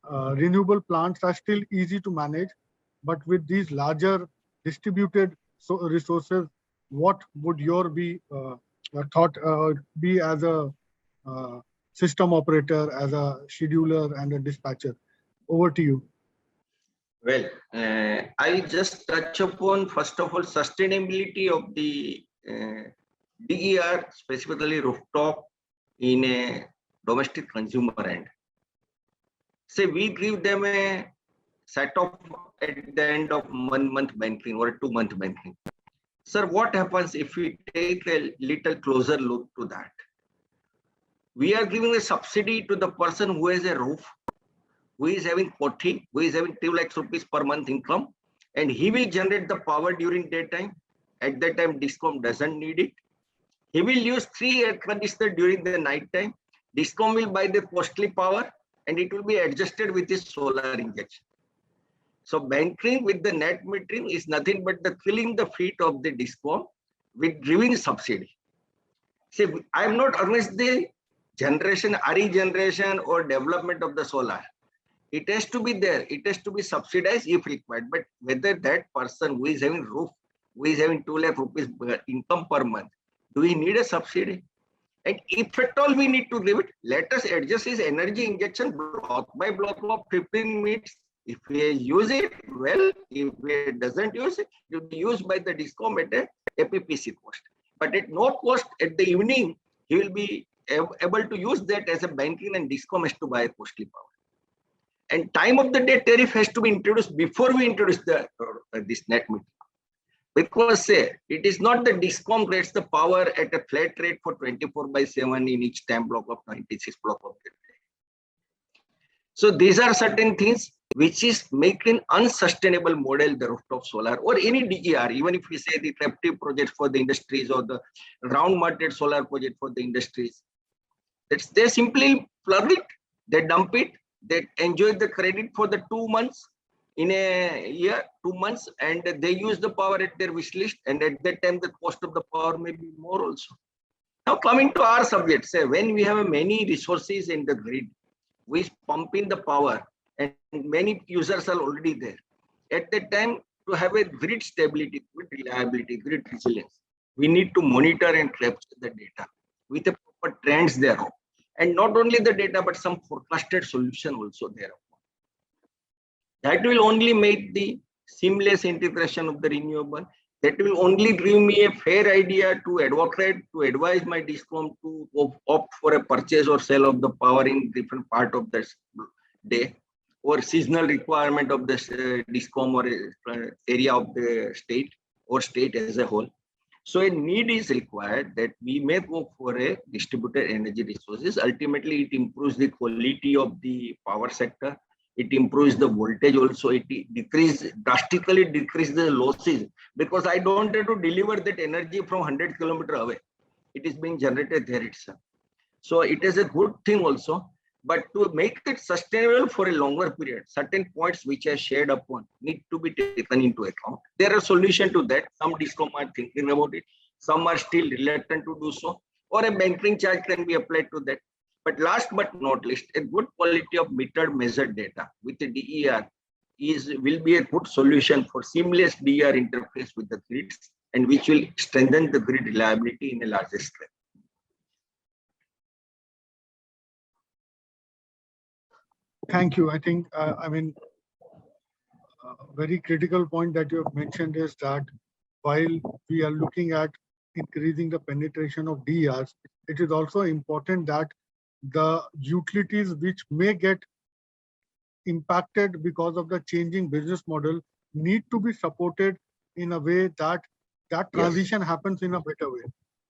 renewable plants are still easy to manage, but with these larger distributed resources, what would your thought be as a system operator, as a scheduler and a dispatcher? Over to you. Well, I just touch upon, first of all, sustainability of the DER, specifically rooftop in a domestic consumer end. Say we give them a set of at the end of 1 month banking or a 2 month banking. Sir, what happens if we take a little closer look to that? We are giving a subsidy to the person who has a roof, who is having 40, who is having 2 lakhs rupees per month income, and he will generate the power during daytime. At that time, DISCOM doesn't need it. He will use 3 air conditioners during the night time. DISCOM will buy the costly power and it will be adjusted with his solar injection. So banking with the net metering is nothing but the killing the feet of the DISCOM with giving subsidy. See, I am not against the generation, RE generation or development of the solar. It has to be there. It has to be subsidized if required. But whether that person who is having roof, who is having 2 lakh rupees income per month, do we need a subsidy? And if at all we need to give it, let us adjust his energy injection block by block of 15 minutes. If we use it, well, if we doesn't use it, it will be used by the DISCOM at a PPC cost. But at no cost at the evening, he will be able to use that as a banking and DISCOM has to buy a costly power. And time of the day tariff has to be introduced before we introduce this net metering. Because say, it is not the DISCOM rates the power at a flat rate for 24/7 in each time block of 96 block of the day. So these are certain things which is making unsustainable model the rooftop solar or any DER, even if we say the captive project for the industries or the round mounted solar project for the industries. They simply plug it, they dump it, they enjoy the credit for the 2 months in a year, 2 months, and they use the power at their wish list. And at that time, the cost of the power may be more also. Now coming to our subject, say when we have many resources in the grid, we pump in the power and many users are already there. At that time, to have a grid stability, grid reliability, grid resilience, we need to monitor and capture the data with the proper trends thereof. And not only the data, but some forecasted solution also thereof. That will only make the seamless integration of the renewable That will only give me a fair idea to advocate, to advise my DISCOM to opt for a purchase or sale of the power in different part of the day, or seasonal requirement of the DISCOM or area of the state or state as a whole. So a need is required that we may go for a distributed energy resources. Ultimately, it improves the quality of the power sector. It improves the voltage also. It drastically decrease the losses, because I don't have to deliver that energy from 100 kilometers away. It is being generated there itself. So it is a good thing also. But to make it sustainable for a longer period, certain points which I shared upon need to be taken into account. There are solutions to that. Some DISCOM are thinking about it. Some are still reluctant to do so. Or a banking charge can be applied to that. But last but not least, a good quality of metered measured data with the DER will be a good solution for seamless DER interface with the grids, and which will strengthen the grid reliability in a larger scale. Thank you. I think, very critical point that you have mentioned is that while we are looking at increasing the penetration of DERs, it is also important that the utilities which may get impacted because of the changing business model need to be supported in a way that transition happens in a better way.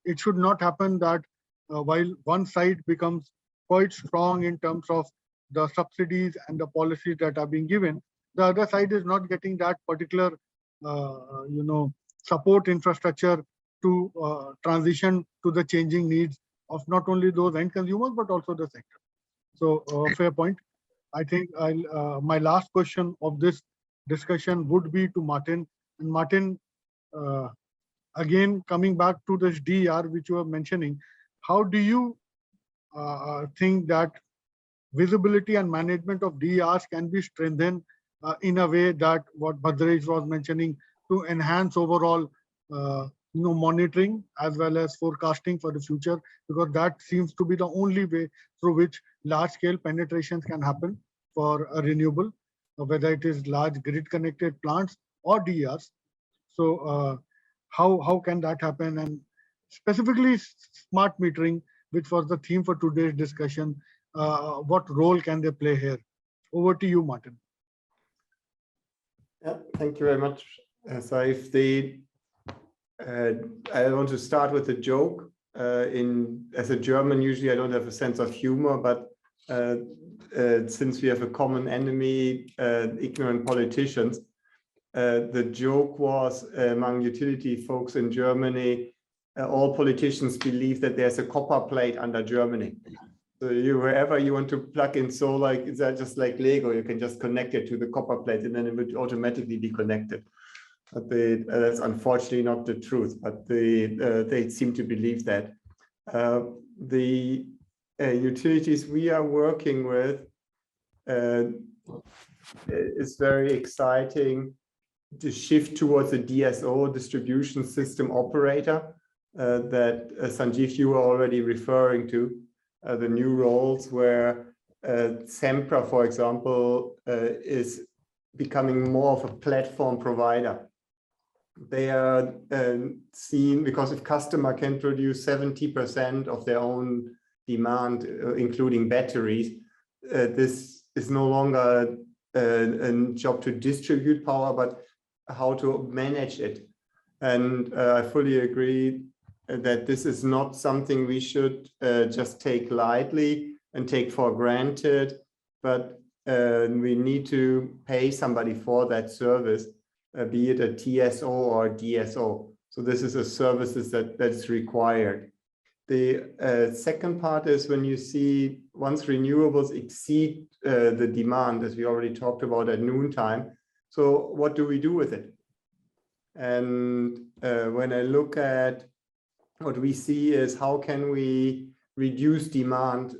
It should not happen that while one side becomes quite strong in terms of the subsidies and the policies that are being given, the other side is not getting that particular support infrastructure to transition to the changing needs of not only those end consumers but also the sector. So fair point. I think my last question of this discussion would be to Martin. And Martin, again coming back to this DER which you were mentioning, how do you think that visibility and management of DERs can be strengthened in a way that what Bhadresh was mentioning, to enhance overall monitoring as well as forecasting for the future, because that seems to be the only way through which large scale penetrations can happen for a renewable, whether it is large grid connected plants or DERs. So how can that happen? And specifically smart metering, which was the theme for today's discussion, what role can they play here? Over to you, Martin. Yeah, thank you very much, Saif. I want to start with a joke. As a German, usually I don't have a sense of humor, but since we have a common enemy, ignorant politicians, the joke was among utility folks in Germany, all politicians believe that there's a copper plate under Germany. So wherever you want to plug in solar, it's just like Lego, you can just connect it to the copper plate and then it would automatically be connected. But that's unfortunately not the truth, but they seem to believe that. The utilities we are working with is very exciting to shift towards a DSO, distribution system operator, that Sanjeev, you were already referring to. The new roles where Sempra, for example, is becoming more of a platform provider. They are seen, because if customer can produce 70% of their own demand, including batteries, this is no longer a job to distribute power, but how to manage it. And I fully agree that this is not something we should just take lightly and take for granted, but we need to pay somebody for that service, be it a TSO or a DSO. So this is a services that's required. The second part is when you see once renewables exceed the demand, as we already talked about at noontime. So what do we do with it? And when I look at what we see is how can we reduce demand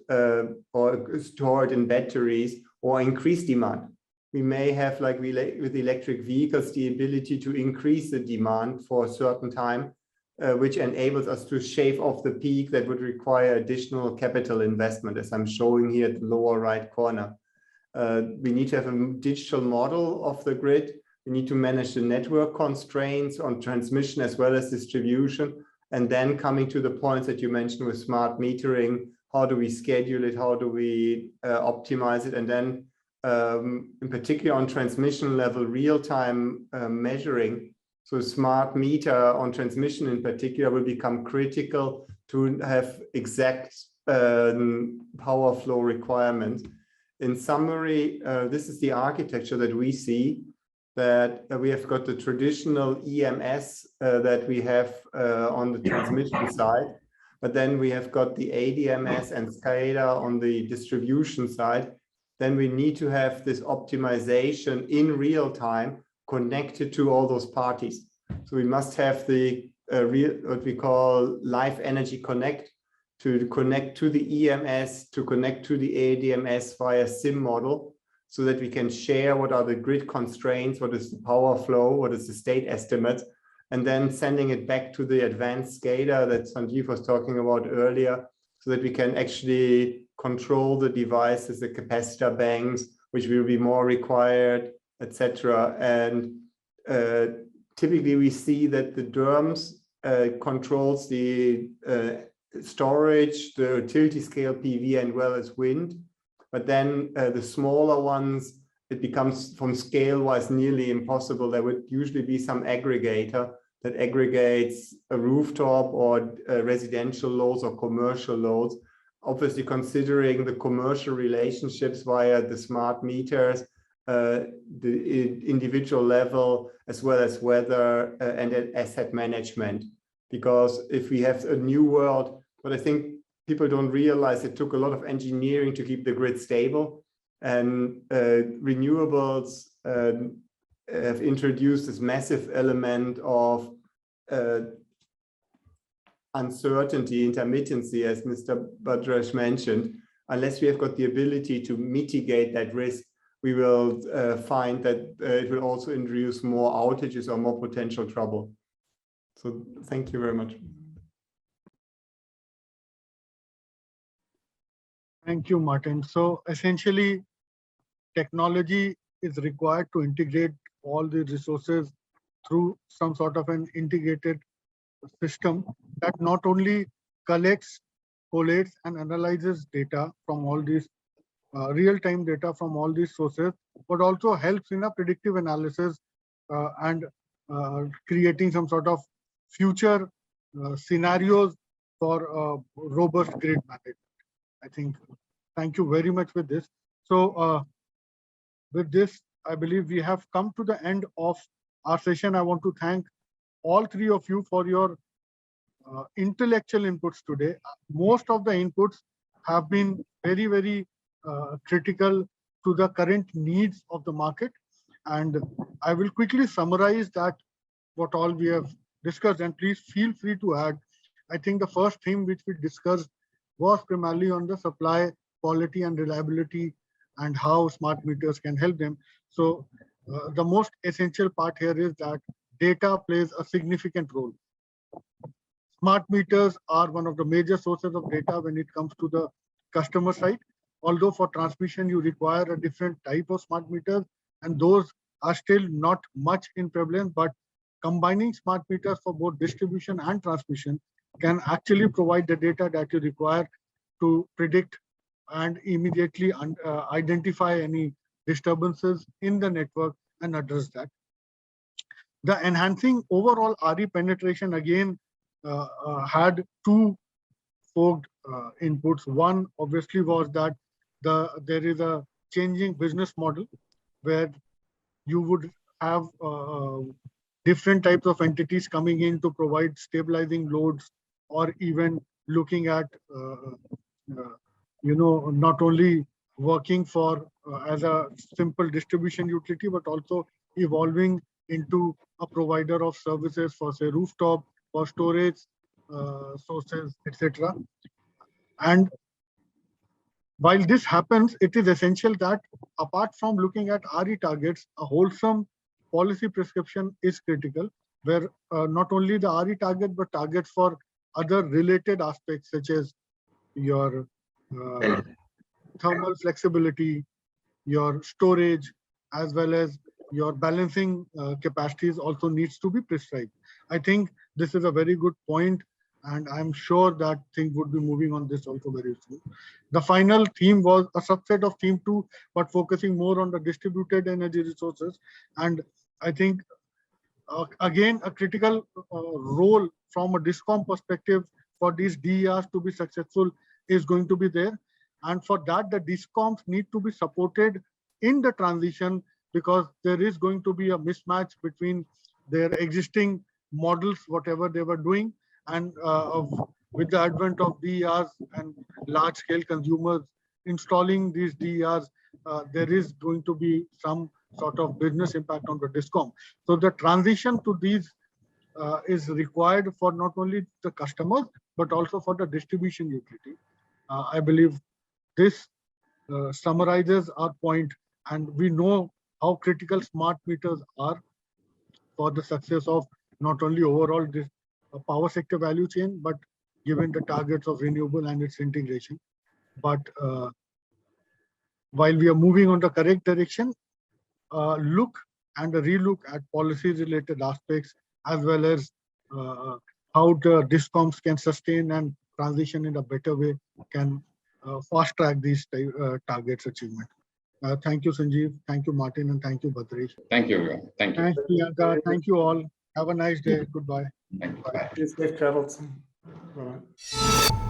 or store it in batteries or increase demand. We may have, like with electric vehicles, the ability to increase the demand for a certain time, which enables us to shave off the peak that would require additional capital investment, as I'm showing here at the lower right corner. We need to have a digital model of the grid We need to manage the network constraints on transmission as well as distribution. And then coming to the points that you mentioned with smart metering, how do we schedule it? How do we optimize it? And then in particular on transmission level, real-time measuring. So smart meter on transmission in particular will become critical to have exact power flow requirements. In summary, this is the architecture that we see, that we have got the traditional EMS that we have on the transmission side, but then we have got the ADMS and SCADA on the distribution side. Then we need to have this optimization in real time connected to all those parties. So we must have the what we call live energy connect, to connect to the EMS, to connect to the ADMS via SIM model, so that we can share what are the grid constraints, what is the power flow, what is the state estimate, and then sending it back to the advanced SCADA that Sanjeev was talking about earlier, so that we can actually control the devices, the capacitor banks, which will be more required, etc. And typically we see that the DERMS controls the storage, the utility scale PV, and well as wind. But then the smaller ones, it becomes from scale-wise nearly impossible. There would usually be some aggregator that aggregates a rooftop or residential loads or commercial loads. Obviously, considering the commercial relationships via the smart meters, the individual level, as well as weather and asset management. Because if we have a new world, but I think people don't realize it took a lot of engineering to keep the grid stable, and renewables have introduced this massive element of uncertainty, intermittency, as Mr. Bajraj mentioned. Unless we have got the ability to mitigate that risk, we will find that it will also introduce more outages or more potential trouble. So thank you very much. Thank you, Martin. So essentially, technology is required to integrate all the resources through some sort of an integrated system that not only collects, collates, and analyzes data from all these real-time data from all these sources, but also helps in a predictive analysis and creating some sort of future scenarios for robust grid management. I think, thank you very much with this. So with this, I believe we have come to the end of our session. I want to thank all three of you for your intellectual inputs today. Most of the inputs have been very, very critical to the current needs of the market. And I will quickly summarize that what all we have discussed, and please feel free to add. I think the first theme which we discussed was primarily on the supply, quality, and reliability, and how smart meters can help them. So the most essential part here is that data plays a significant role. Smart meters are one of the major sources of data when it comes to the customer side. Although for transmission, you require a different type of smart meters, and those are still not much in prevalence, but combining smart meters for both distribution and transmission can actually provide the data that you require to predict and immediately identify any disturbances in the network and address that. The enhancing overall RE penetration again had two-fold inputs. One obviously was that there is a changing business model where you would have different types of entities coming in to provide stabilizing loads, or even looking at not only working for as a simple distribution utility, but also evolving into a provider of services for, say, rooftop, for storage sources, etc. And while this happens, it is essential that apart from looking at RE targets, a wholesome policy prescription is critical, where not only the RE target, but targets for other related aspects, such as your thermal flexibility, your storage, as well as your balancing capacities also needs to be prescribed. I think this is a very good point, and I'm sure that things would be moving on this also very soon. The final theme was a subset of theme 2, but focusing more on the distributed energy resources. And I think, again, a critical role from a DISCOM perspective for these DERs to be successful is going to be there. And for that, the DISCOMs need to be supported in the transition, because there is going to be a mismatch between their existing models, whatever they were doing, and with the advent of DERs and large scale consumers installing these DERs, there is going to be some sort of business impact on the DISCOM. So the transition to these is required for not only the customers, but also for the distribution utility. I believe this summarizes our point, and we know how critical smart meters are for the success of not only overall this power sector value chain, but given the targets of renewable and its integration. But while we are moving on the correct direction, look and relook at policy related aspects, as well as how the DISCOMs can sustain and transition in a better way, can fast track these targets achievement. Thank you, Sanjeev. Thank you, Martin, and thank you, Bhadresh. Thank you, everyone. Thank you. Thanks, Priyanka. Thank you all. Have a nice day. Goodbye. Thank you. Bye. Safe travels. Bye.